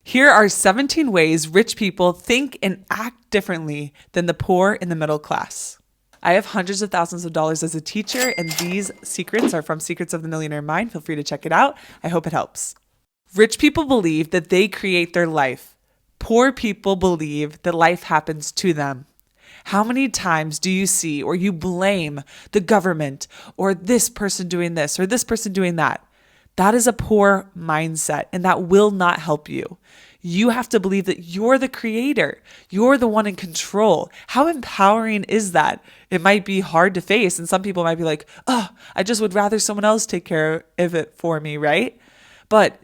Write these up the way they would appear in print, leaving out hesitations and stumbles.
Here are 17 ways rich people think and act differently than the poor in the middle class. I have hundreds of thousands of dollars as a teacher, and these secrets are from Secrets of the Millionaire Mind. Feel free to check it out. I hope it helps. Rich people believe that they create their life. Poor people believe that life happens to them. How many times do you see or you blame the government or this person doing this or this person doing that? That is a poor mindset, and that will not help you. You have to believe that you're the creator. You're the one in control. How empowering is that? It might be hard to face, and some people might be like, oh, I just would rather someone else take care of it for me, right? But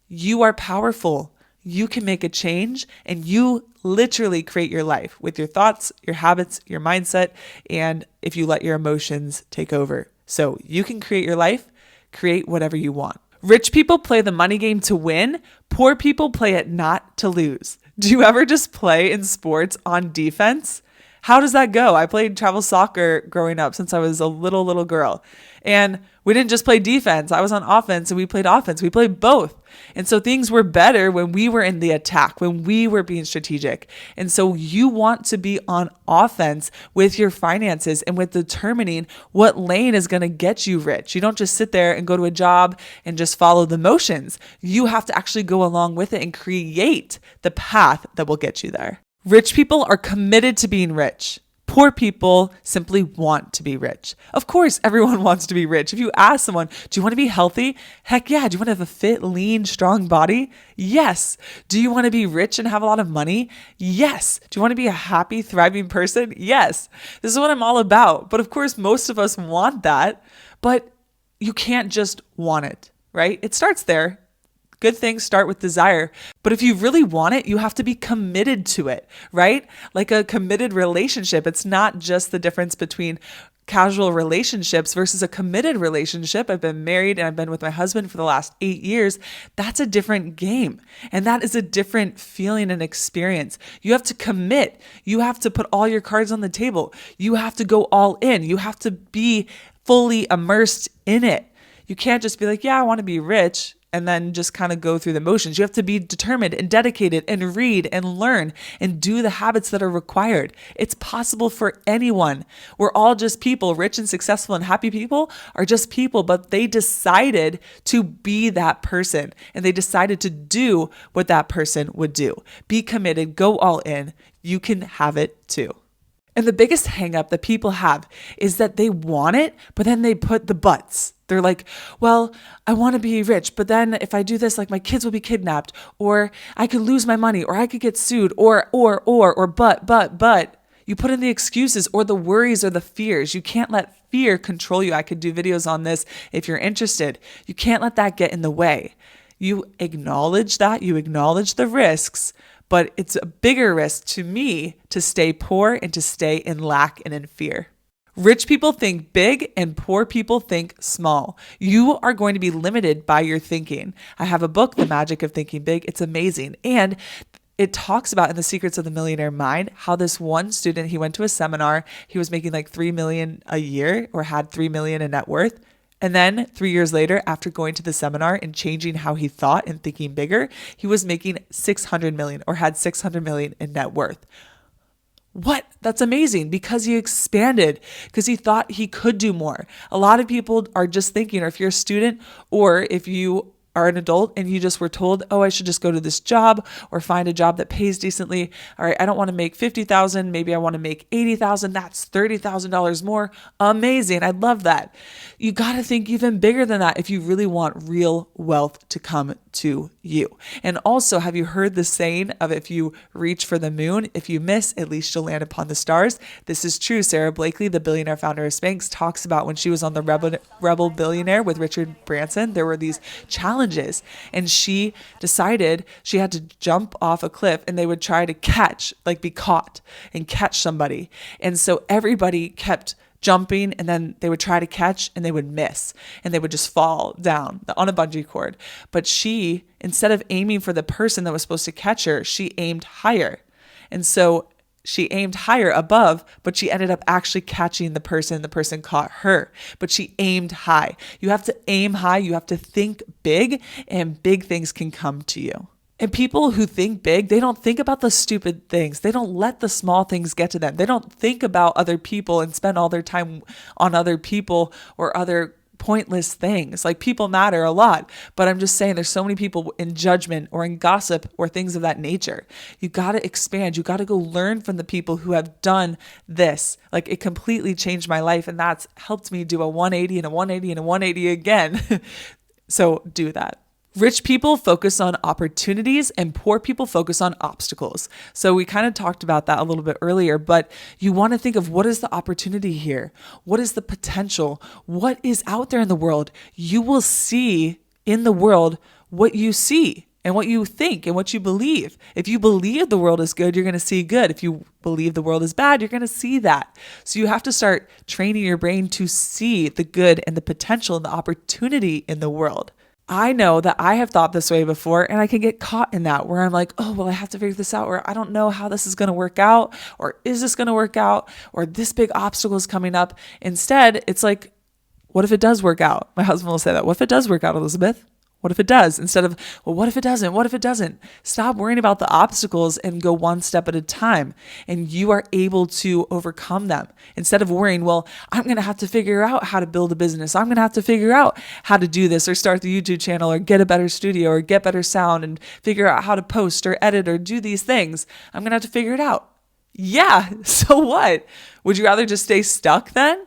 you are powerful. You can make a change, and you literally create your life with your thoughts, your habits, your mindset, and if you let your emotions take over. So you can create your life, create whatever you want. Rich people play the money game to win. Poor people play it not to lose. Do you ever just play in sports on defense? How does that go? I played travel soccer growing up since I was a little girl. And we didn't just play defense. I was on offense and we played offense. We played both. And so things were better when we were in the attack, when we were being strategic. And so you want to be on offense with your finances and with determining what lane is going to get you rich. You don't just sit there and go to a job and just follow the motions. You have to actually go along with it and create the path that will get you there. Rich people are committed to being rich. Poor people simply want to be rich. Of course, everyone wants to be rich. If you ask someone, do you want to be healthy? Heck yeah. Do you want to have a fit, lean, strong body? Yes. Do you want to be rich and have a lot of money? Yes. Do you want to be a happy, thriving person? Yes. This is what I'm all about. But of course, most of us want that, but you can't just want it, right? It starts there. Good things start with desire. But if you really want it, you have to be committed to it, right? Like a committed relationship. It's not just the difference between casual relationships versus a committed relationship. I've been married and I've been with my husband for the last 8 years. That's a different game. And that is a different feeling and experience. You have to commit. You have to put all your cards on the table. You have to go all in. You have to be fully immersed in it. You can't just be like, yeah, I want to be rich, and then just kind of go through the motions. You have to be determined and dedicated and read and learn and do the habits that are required. It's possible for anyone. We're all just people. Rich and successful and happy people are just people, but they decided to be that person and they decided to do what that person would do. Be committed, go all in. You can have it too. And the biggest hang up that people have is that they want it, but then they put the buts. They're like, well, I want to be rich, but then if I do this, like my kids will be kidnapped, or I could lose my money, or I could get sued, or but. You put in the excuses or the worries or the fears. You can't let fear control you. I could do videos on this if you're interested. You can't let that get in the way. You acknowledge that, you acknowledge the risks, but it's a bigger risk to me to stay poor and to stay in lack and in fear. Rich people think big and poor people think small. You are going to be limited by your thinking. I have a book, The Magic of Thinking Big. It's amazing. And it talks about in the Secrets of the Millionaire Mind how this one student, he went to a seminar, he was making like 3 million a year or had 3 million in net worth. And then 3 years later, after going to the seminar and changing how he thought and thinking bigger, he was making 600 million or had 600 million in net worth. What? That's amazing because he expanded, because he thought he could do more. A lot of people are just thinking, or if you're a student or if you are an adult and you just were told, oh, I should just go to this job or find a job that pays decently. All right, I don't want to make 50,000. Maybe I want to make 80,000. That's $30,000 more. Amazing. I love that. You got to think even bigger than that if you really want real wealth to come to you. And also, have you heard the saying of if you reach for the moon, if you miss, at least you'll land upon the stars? This is true. Sarah Blakely, the billionaire founder of Spanx, talks about when she was on the Rebel Billionaire with Richard Branson, there were these challenges and she decided she had to jump off a cliff and they would try to catch, like be caught and catch somebody. And so everybody kept jumping and then they would try to catch and they would miss and they would just fall down on a bungee cord. But she, instead of aiming for the person that was supposed to catch her, she aimed higher. And so she aimed higher above, but she ended up actually catching the person. The person caught her, but she aimed high. You have to aim high. You have to think big, and big things can come to you. And people who think big, they don't think about the stupid things. They don't let the small things get to them. They don't think about other people and spend all their time on other people or other pointless things. Like, people matter a lot, but I'm just saying there's so many people in judgment or in gossip or things of that nature. You got to expand. You got to go learn from the people who have done this. Like, it completely changed my life, and that's helped me do a 180 and a 180 and a 180 again. So do that. Rich people focus on opportunities and poor people focus on obstacles. So we kind of talked about that a little bit earlier, but you want to think of, what is the opportunity here? What is the potential? What is out there in the world? You will see in the world what you see and what you think and what you believe. If you believe the world is good, you're going to see good. If you believe the world is bad, you're going to see that. So you have to start training your brain to see the good and the potential and the opportunity in the world. I know that I have thought this way before, and I can get caught in that, where I'm like, oh, well, I have to figure this out, or I don't know how this is going to work out, or is this going to work out, or this big obstacle is coming up. Instead, it's like, what if it does work out? My husband will say that. What if it does work out, Elizabeth? What if it does? Instead of, well, what if it doesn't? What if it doesn't? Stop worrying about the obstacles and go one step at a time. And you are able to overcome them. Instead of worrying, well, I'm going to have to figure out how to build a business. I'm going to have to figure out how to do this, or start the YouTube channel, or get a better studio, or get better sound, and figure out how to post or edit or do these things. I'm going to have to figure it out. Yeah. So what? Would you rather just stay stuck then?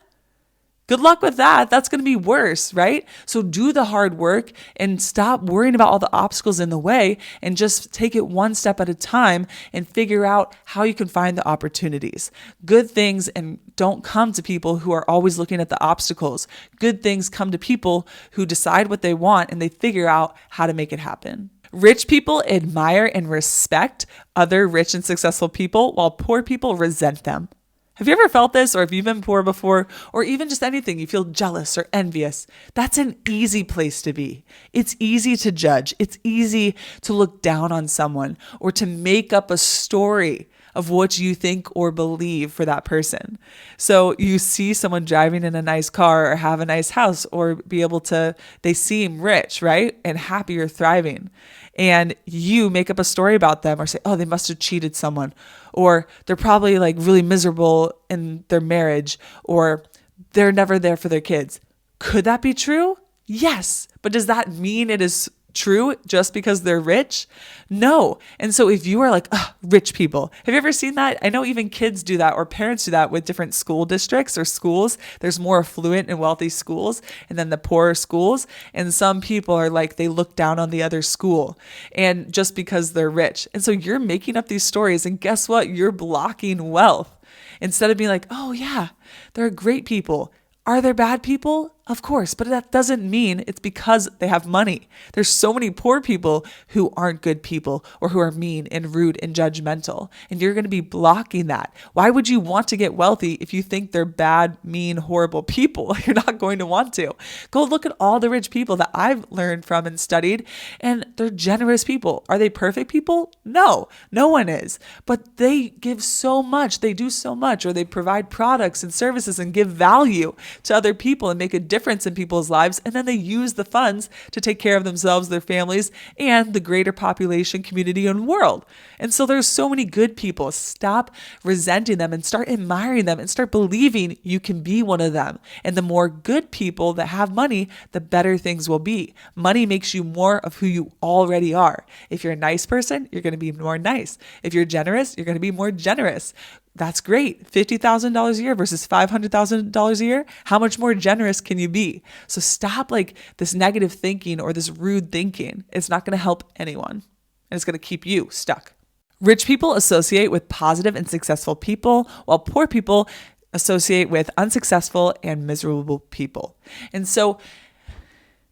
Good luck with that. That's going to be worse, right? So do the hard work and stop worrying about all the obstacles in the way, and just take it one step at a time and figure out how you can find the opportunities. Good things and don't come to people who are always looking at the obstacles. Good things come to people who decide what they want and they figure out how to make it happen. Rich people admire and respect other rich and successful people, while poor people resent them. Have you ever felt this, or have you been poor before, or even just anything, you feel jealous or envious? That's an easy place to be. It's easy to judge. It's easy to look down on someone, or to make up a story of what you think or believe for that person. So you see someone driving in a nice car, or have a nice house, or they seem rich, right? And happy or thriving. And you make up a story about them, or say, oh, they must have cheated someone, or they're probably like really miserable in their marriage, or they're never there for their kids. Could that be true? Yes. But does that mean it is true just because they're rich? No. And so if you are like, rich people, have you ever seen that? I know even kids do that, or parents do that with different school districts or schools. There's more affluent and wealthy schools, and then the poorer schools. And some people are like, they look down on the other school, and just because they're rich. And so you're making up these stories, and guess what? You're blocking wealth. Instead of being like, oh yeah, they're great people. Are there bad people? Of course, but that doesn't mean it's because they have money. There's so many poor people who aren't good people, or who are mean and rude and judgmental, and you're going to be blocking that. Why would you want to get wealthy if you think they're bad, mean, horrible people? You're not going to want to. Go look at all the rich people that I've learned from and studied, and they're generous people. Are they perfect people? No, no one is. But they give so much. They do so much, or they provide products and services and give value to other people and make a difference in people's lives, and then they use the funds to take care of themselves, their families, and the greater population, community, and world. And so there's so many good people. Stop resenting them and start admiring them, and start believing you can be one of them. And the more good people that have money, the better things will be. Money makes you more of who you already are. If you're a nice person, you're going to be more nice. If you're generous, you're going to be more generous. That's great. $50,000 a year versus $500,000 a year. How much more generous can you be? So stop like this negative thinking or this rude thinking. It's not going to help anyone, and it's going to keep you stuck. Rich people associate with positive and successful people, while poor people associate with unsuccessful and miserable people. And so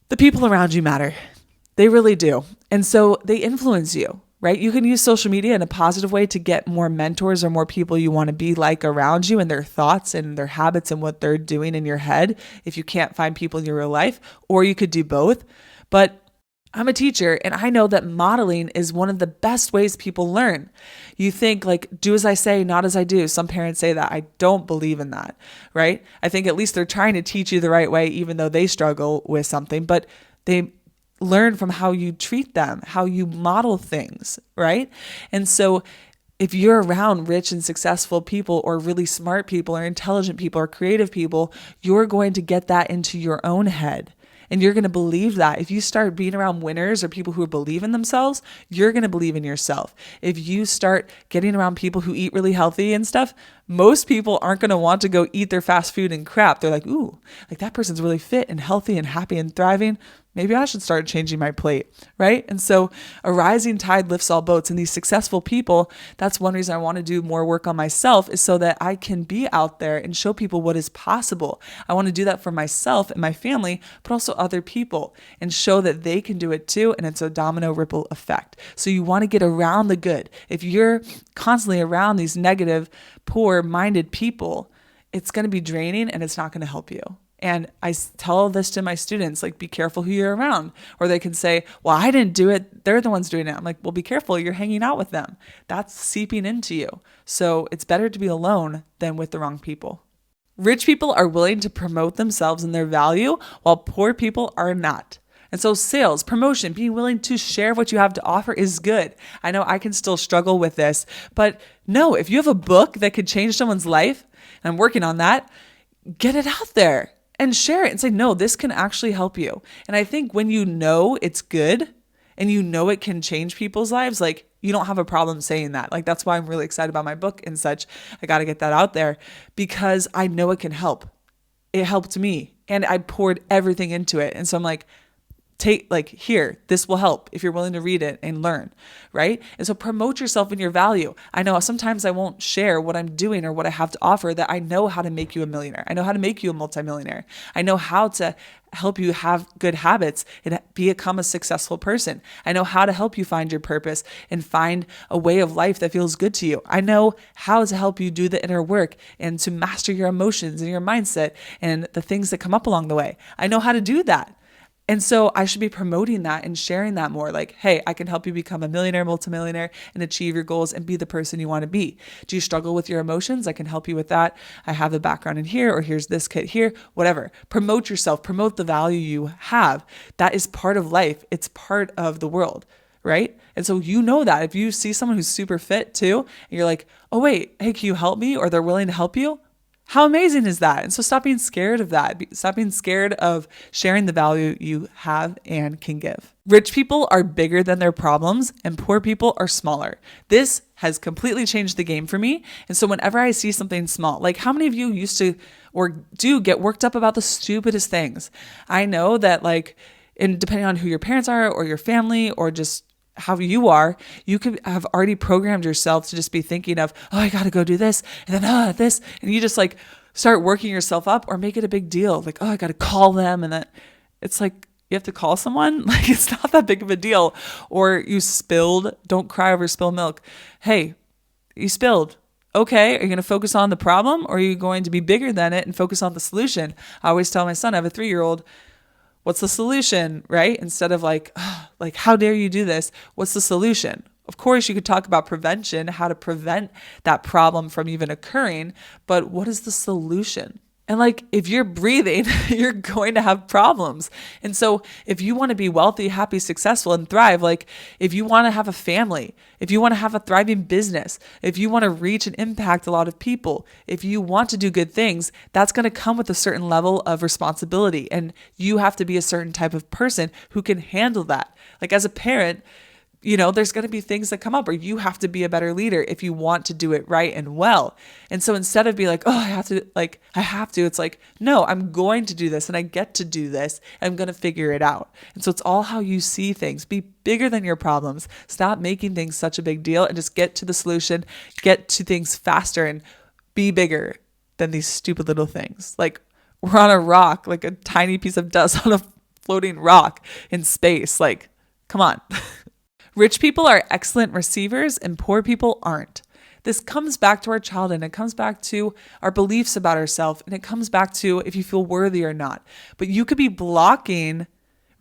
the people around you matter. They really do. And so they influence you. Right? You can use social media in a positive way to get more mentors or more people you want to be like around you, and their thoughts and their habits and what they're doing in your head, if you can't find people in your real life, or you could do both. But I'm a teacher, and I know that modeling is one of the best ways people learn. You think like, do as I say, not as I do. Some parents say that. I don't believe in that, right? I think at least they're trying to teach you the right way, even though they struggle with something, but they learn from how you treat them, how you model things, right? And so if you're around rich and successful people or really smart people or intelligent people or creative people, you're going to get that into your own head. And you're going to believe that. If you start being around winners or people who believe in themselves, you're going to believe in yourself. If you start getting around people who eat really healthy and stuff, most people aren't going to want to go eat their fast food and crap. They're like, ooh, like that person's really fit and healthy and happy and thriving. Maybe I should start changing my plate, right? And so a rising tide lifts all boats. And these successful people, that's one reason I want to do more work on myself, is so that I can be out there and show people what is possible. I want to do that for myself and my family, but also other people, and show that they can do it too. And it's a domino ripple effect. So you want to get around the good. If you're constantly around these negative, poor-minded people, it's going to be draining and it's not going to help you. And I tell this to my students, like, be careful who you're around. Or they can say, well, I didn't do it. They're the ones doing it. I'm like, well, be careful. You're hanging out with them. That's seeping into you. So it's better to be alone than with the wrong people. Rich people are willing to promote themselves and their value, while poor people are not. And so sales, promotion, being willing to share what you have to offer is good. I know I can still struggle with this, but no, if you have a book that could change someone's life, and I'm working on that, get it out there. And share it and say, no, this can actually help you. And I think when you know it's good and you know it can change people's lives, like, you don't have a problem saying that. Like, that's why I'm really excited about my book and such. I got to get that out there because I know it can help. It helped me and I poured everything into it. And so I'm like, here, this will help if you're willing to read it and learn, right? And so promote yourself and your value. I know sometimes I won't share what I'm doing or what I have to offer, that I know how to make you a millionaire. I know how to make you a multimillionaire. I know how to help you have good habits and become a successful person. I know how to help you find your purpose and find a way of life that feels good to you. I know how to help you do the inner work and to master your emotions and your mindset and the things that come up along the way. I know how to do that. And so I should be promoting that and sharing that more. Like, hey, I can help you become a millionaire, multimillionaire, and achieve your goals and be the person you want to be. Do you struggle with your emotions? I can help you with that. I have the background in here, or here's this kit here, whatever. Promote yourself, promote the value you have. That is part of life. It's part of the world, right? And so you know that if you see someone who's super fit too, and you're like, oh wait, hey, can you help me? Or they're willing to help you. How amazing is that? And so stop being scared of that. Stop being scared of sharing the value you have and can give. Rich people are bigger than their problems and poor people are smaller. This has completely changed the game for me. And so whenever I see something small, like how many of you used to or do get worked up about the stupidest things? I know that, like, and depending on who your parents are or your family or just how you are, you could have already programmed yourself to just be thinking of, oh, I got to go do this and then this. And you just like start working yourself up or make it a big deal. Like, oh, I got to call them. And then it's like, you have to call someone. Like, it's not that big of a deal. Or you spilled, don't cry over spilled milk. Hey, you spilled. Okay, are you going to focus on the problem or are you going to be bigger than it and focus on the solution? I always tell my son, I have a 3-year-old, what's the solution, right? Instead of like, oh, like, how dare you do this? What's the solution? Of course, you could talk about prevention, how to prevent that problem from even occurring, but what is the solution? And like, if you're breathing, you're going to have problems. And so if you want to be wealthy, happy, successful, and thrive, like if you want to have a family, if you want to have a thriving business, if you want to reach and impact a lot of people, if you want to do good things, that's going to come with a certain level of responsibility. And you have to be a certain type of person who can handle that. Like as a parent, you know, there's going to be things that come up, or you have to be a better leader if you want to do it right and well. And so instead of being like, oh, I have to, it's like, no, I'm going to do this and I get to do this. And I'm going to figure it out. And so it's all how you see things. Be bigger than your problems. Stop making things such a big deal and just get to the solution, get to things faster and be bigger than these stupid little things. Like we're on a rock, like a tiny piece of dust on a floating rock in space. Like, come on. Rich people are excellent receivers and poor people aren't. This comes back to our childhood, and it comes back to our beliefs about ourselves, and it comes back to if you feel worthy or not. But you could be blocking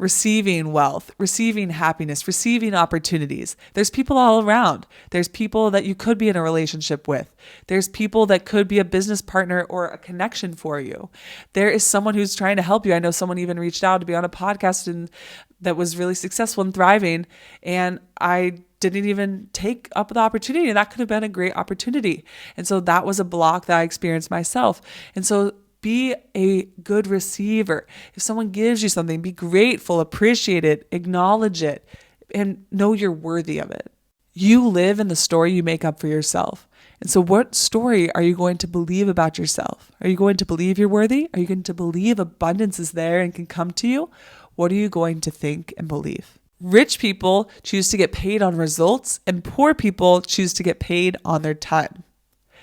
receiving wealth, receiving happiness, receiving opportunities. There's people all around. There's people that you could be in a relationship with. There's people that could be a business partner or a connection for you. There is someone who's trying to help you. I know someone even reached out to be on a podcast and that was really successful and thriving, and I didn't even take up the opportunity. That could have been a great opportunity. And so that was a block that I experienced myself. And so be a good receiver. If someone gives you something, be grateful, appreciate it, acknowledge it, and know you're worthy of it. You live in the story you make up for yourself. And so what story are you going to believe about yourself? Are you going to believe you're worthy? Are you going to believe abundance is there and can come to you? What are you going to think and believe? Rich people choose to get paid on results, and poor people choose to get paid on their time.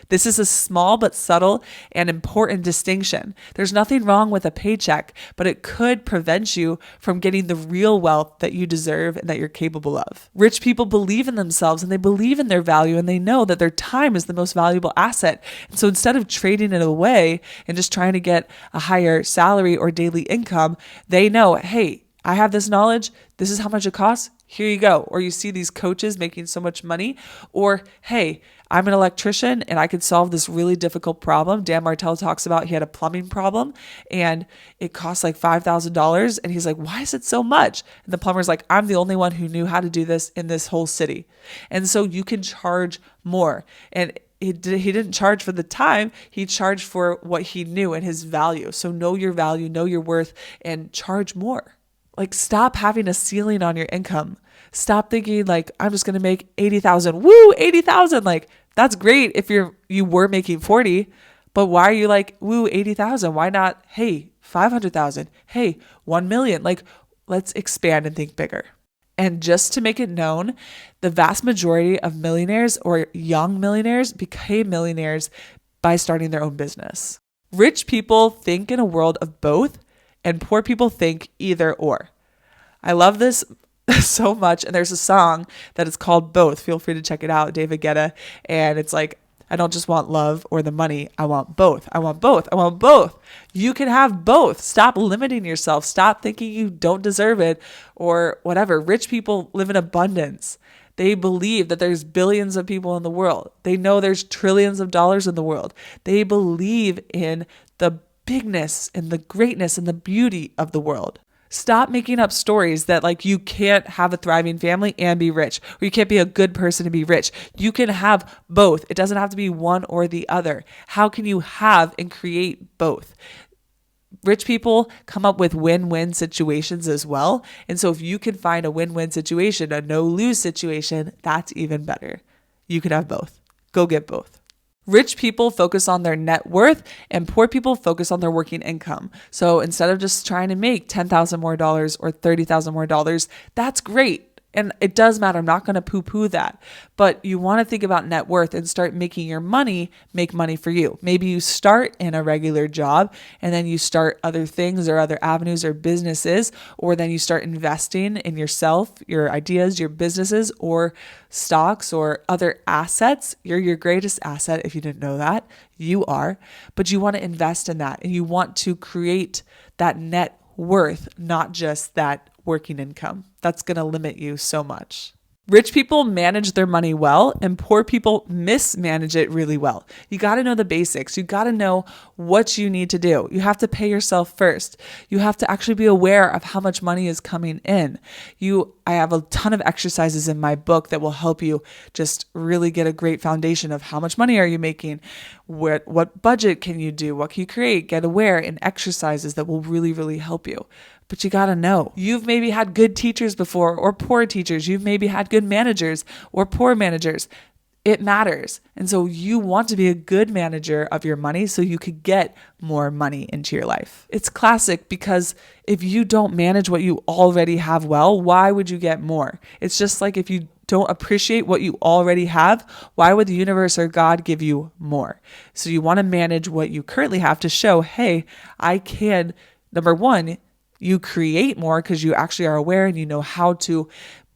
This is a small but subtle and important distinction. There's nothing wrong with a paycheck, but it could prevent you from getting the real wealth that you deserve and that you're capable of. Rich people believe in themselves and they believe in their value, and they know that their time is the most valuable asset. And so instead of trading it away and just trying to get a higher salary or daily income, they know, hey, I have this knowledge. This is how much it costs. Here you go. Or you see these coaches making so much money. Or, hey, I'm an electrician and I could solve this really difficult problem. Dan Martell talks about he had a plumbing problem and it cost like $5,000. And he's like, why is it so much? And the plumber's like, I'm the only one who knew how to do this in this whole city. And so you can charge more. And he didn't charge for the time. He charged for what he knew and his value. So know your value, know your worth, and charge more. Like, stop having a ceiling on your income. Stop thinking like, I'm just going to make 80,000. Woo, 80,000. Like, that's great if you were making 40, but why are you like, woo, 80,000? Why not, hey, 500,000? Hey, 1 million. Like, let's expand and think bigger. And just to make it known, the vast majority of millionaires or young millionaires became millionaires by starting their own business. Rich people think in a world of both, and poor people think either or. I love this so much. And there's a song that is called Both. Feel free to check it out, David Guetta. And it's like, I don't just want love or the money. I want both. I want both. I want both. You can have both. Stop limiting yourself. Stop thinking you don't deserve it or whatever. Rich people live in abundance. They believe that there's billions of people in the world. They know there's trillions of dollars in the world. They believe in the bigness and the greatness and the beauty of the world. Stop making up stories that like you can't have a thriving family and be rich, or you can't be a good person and be rich. You can have both. It doesn't have to be one or the other. How can you have and create both? Rich people come up with win-win situations as well. And so if you can find a win-win situation, a no-lose situation, that's even better. You can have both. Go get both. Rich people focus on their net worth and poor people focus on their working income. So instead of just trying to make $10,000 more dollars or $30,000 more dollars, that's great. And it does matter. I'm not going to poo-poo that. But you want to think about net worth and start making your money make money for you. Maybe you start in a regular job and then you start other things or other avenues or businesses, or then you start investing in yourself, your ideas, your businesses, or stocks or other assets. You're your greatest asset if you didn't know that. You are. But you want to invest in that and you want to create that net worth, not just that working income. That's going to limit you so much. Rich people manage their money well and poor people mismanage it really well. You got to know the basics. You got to know what you need to do. You have to pay yourself first. You have to actually be aware of how much money is coming in. I have a ton of exercises in my book that will help you just really get a great foundation of how much money are you making, what budget can you do, what can you create, get aware, and exercises that will really, really help you. But you got to know. You've maybe had good teachers before or poor teachers. You've maybe had good managers or poor managers. It matters. And so you want to be a good manager of your money so you could get more money into your life. It's classic because if you don't manage what you already have well, why would you get more? It's just like if you don't appreciate what you already have, why would the universe or God give you more? So you want to manage what you currently have to show, hey, I can, number one, you create more because you actually are aware and you know how to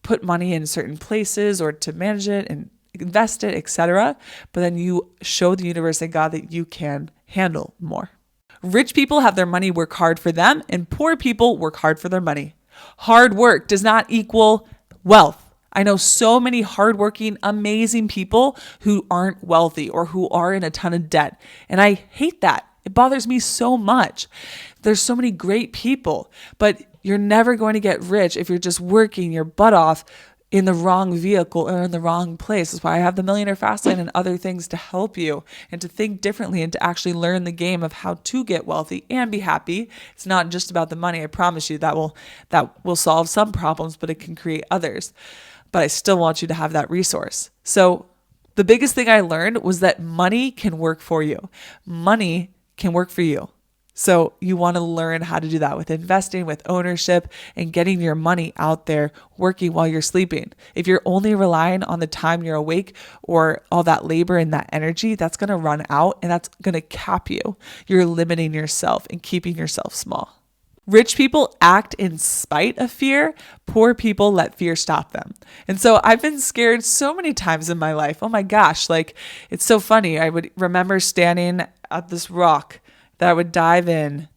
put money in certain places or to manage it and invest it, etc. But then you show the universe and God that you can handle more. Rich people have their money work hard for them and poor people work hard for their money. Hard work does not equal wealth. I know so many hardworking, amazing people who aren't wealthy or who are in a ton of debt. And I hate that. It bothers me so much. There's so many great people, but you're never going to get rich if you're just working your butt off in the wrong vehicle or in the wrong place. That's why I have the Millionaire Fastlane and other things to help you and to think differently and to actually learn the game of how to get wealthy and be happy. It's not just about the money. I promise you that will solve some problems, but it can create others. But I still want you to have that resource. So the biggest thing I learned was that money can work for you. Money can work for you. So you want to learn how to do that with investing, with ownership, and getting your money out there working while you're sleeping. If you're only relying on the time you're awake or all that labor and that energy, that's going to run out and that's going to cap you. You're limiting yourself and keeping yourself small. Rich people act in spite of fear. Poor people let fear stop them. And so I've been scared so many times in my life. Oh my gosh, like it's so funny. I would remember standing at this rock that I would dive in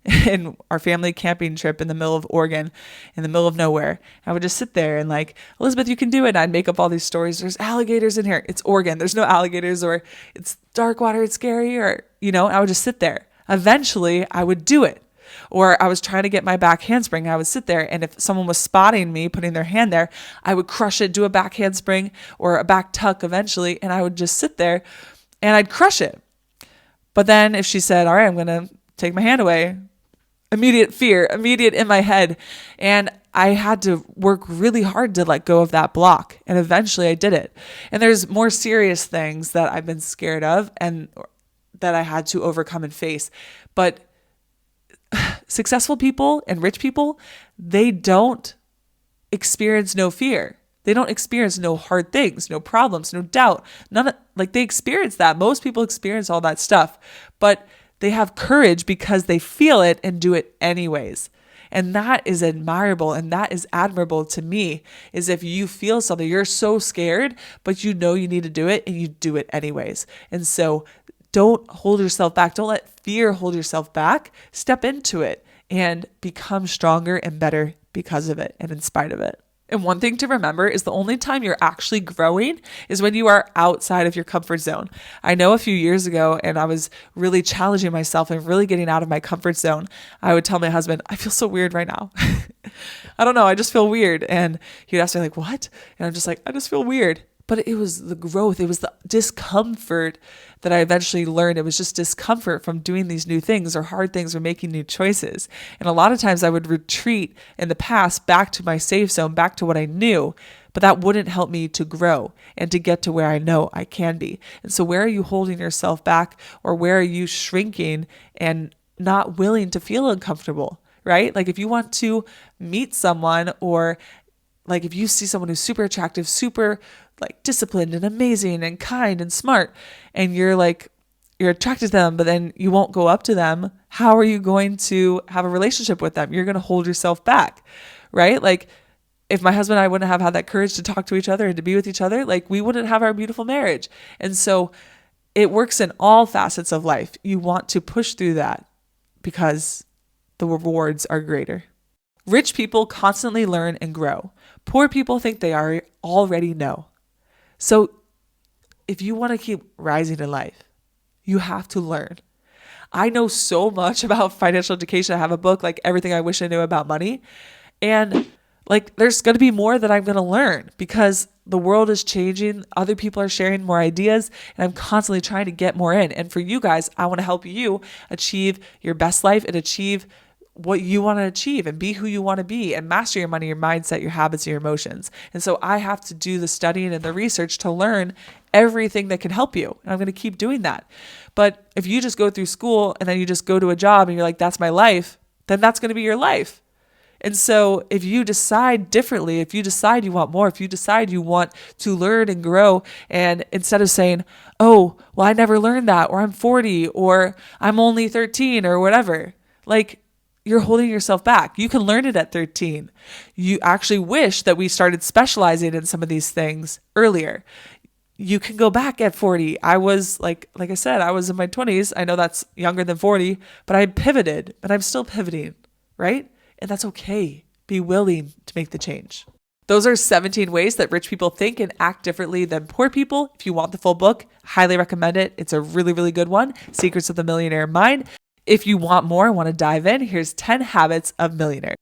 our family camping trip in the middle of Oregon, in the middle of nowhere. I would just sit there and like, Elizabeth, you can do it. And I'd make up all these stories. There's alligators in here. It's Oregon. There's no alligators, or it's dark water. It's scary, or, I would just sit there. Eventually I would do it. Or I was trying to get my back handspring. I would sit there, and if someone was spotting me, putting their hand there, I would crush it, do a back handspring or a back tuck eventually. And I would just sit there and I'd crush it. But then if she said, all right, I'm going to take my hand away, immediate fear, immediate in my head. And I had to work really hard to let go of that block. And eventually I did it. And there's more serious things that I've been scared of and that I had to overcome and face. But successful people and rich people, they don't experience no fear. They don't experience no hard things, no problems, no doubt. They experience that. Most people experience all that stuff, but they have courage because they feel it and do it anyways. And that is admirable. And that is admirable to me, is if you feel something, you're so scared, but you know you need to do it and you do it anyways. And so don't hold yourself back. Don't let fear hold yourself back. Step into it and become stronger and better because of it and in spite of it. And one thing to remember is the only time you're actually growing is when you are outside of your comfort zone. I know a few years ago, and I was really challenging myself and really getting out of my comfort zone. I would tell my husband, I feel so weird right now. I don't know. I just feel weird. And he'd ask me like, what? And I'm just like, I just feel weird. But it was the growth. It was the discomfort that I eventually learned. It was just discomfort from doing these new things or hard things or making new choices. And a lot of times I would retreat in the past back to my safe zone, back to what I knew, but that wouldn't help me to grow and to get to where I know I can be. And so where are you holding yourself back, or where are you shrinking and not willing to feel uncomfortable, right? Like if you want to meet someone, or like if you see someone who's super attractive, super like disciplined and amazing and kind and smart, and you're attracted to them, but then you won't go up to them, how are you going to have a relationship with them? You're going to hold yourself back, right? Like if my husband and I wouldn't have had that courage to talk to each other and to be with each other, like we wouldn't have our beautiful marriage. And so it works in all facets of life. You want to push through that because the rewards are greater. Rich people constantly learn and grow. Poor people think they already know. So if you want to keep rising in life, you have to learn. I know so much about financial education. I have a book, like Everything I Wish I Knew About Money. And like, there's going to be more that I'm going to learn because the world is changing. Other people are sharing more ideas, and I'm constantly trying to get more in. And for you guys, I want to help you achieve your best life and achieve what you want to achieve and be who you want to be and master your money, your mindset, your habits, your emotions. And so I have to do the studying and the research to learn everything that can help you. And I'm going to keep doing that. But if you just go through school and then you just go to a job and you're like, that's my life, then that's going to be your life. And so if you decide differently, if you decide you want more, if you decide you want to learn and grow, and instead of saying, oh, well, I never learned that, or I'm 40, or I'm only 13 or whatever, like, you're holding yourself back. You can learn it at 13. You actually wish that we started specializing in some of these things earlier. You can go back at 40. I was like I said, I was in my 20s. I know that's younger than 40, but I pivoted, but I'm still pivoting, right? And that's okay. Be willing to make the change. Those are 17 ways that rich people think and act differently than poor people. If you want the full book, highly recommend it. It's a really, really good one. Secrets of the Millionaire Mind. If you want more and want to dive in, here's 10 Habits of Millionaires.